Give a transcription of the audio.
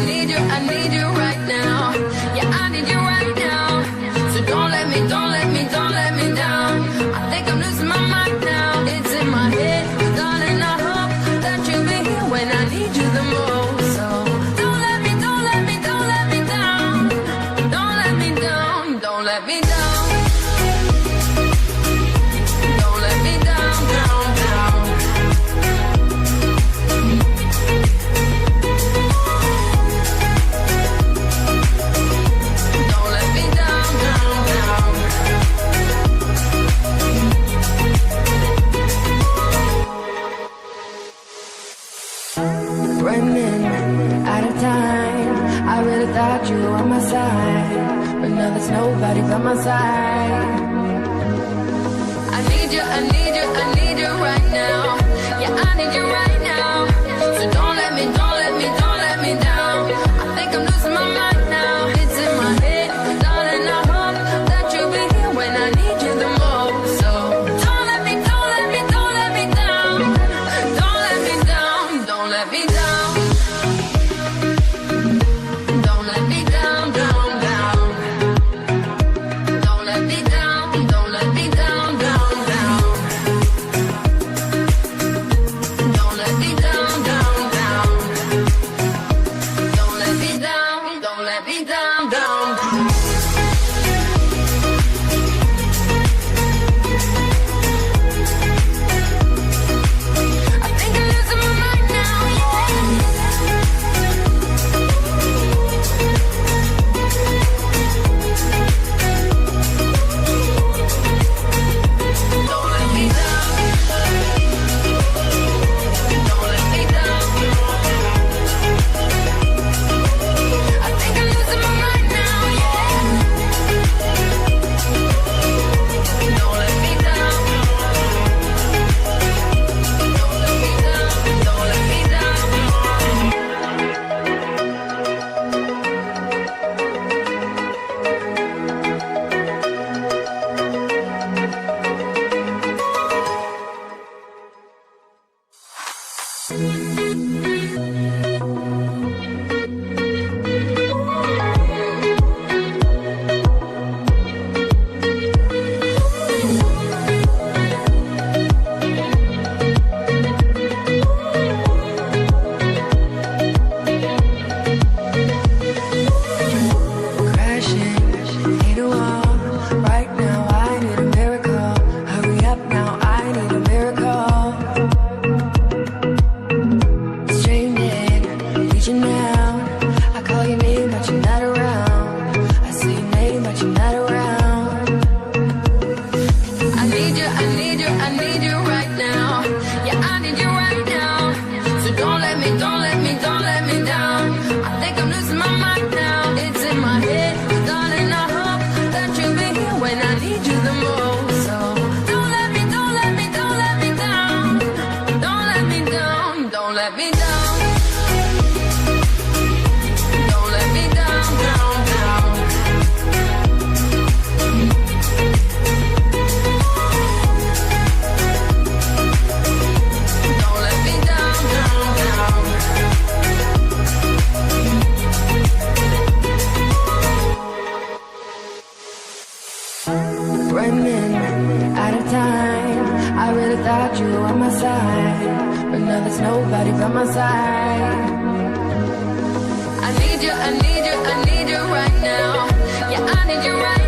need you right now. Yeah, I need you right now. So don't let me down. I think I'm losing my mind now. It's in my head, darling. I hope that you'll be here when I need you the most. So don't let me down. Don't let me down. Don't let me down. Don't let me down. Running out of time. I really thought you were on my side, but now there's nobody by my side. I need you right now. Yeah, I need you right now. So don't let me down. I think I'm losing my mind now. It's in my head, darling. I hope that you'll be here when I need you the most. So don't let me down. Don't let me down. Don't let me down. Don't let me down. Don't let me down. Don't let me down. Don't let me down. Don't let me down. Don't let me down. Don't let me down. I think I'm losing my mind now. Don't let me down. Don't let me down. I think I'm losing my mind now. Don't let me down. Don't let me down. Don't let me down. Crashing into a wall. Right now I need a miracle. Hurry up now, I need a miracle. Straining, reaching out. I call your name but you're not around. I say your name but you're not around. I need you right now. Yeah, I need you right now. So don't let me down. I think I'm losing my mind now. It's in my head, darling. I hope that you'll be here when I need you the most. So don't let me down. Don't let me down. Don't let me down. Don't let me down. Don't let me down. Don't let me down. Running out of time. I really thought you were on my side, but now there's nobody by my side. I need you right now. Yeah, I need you right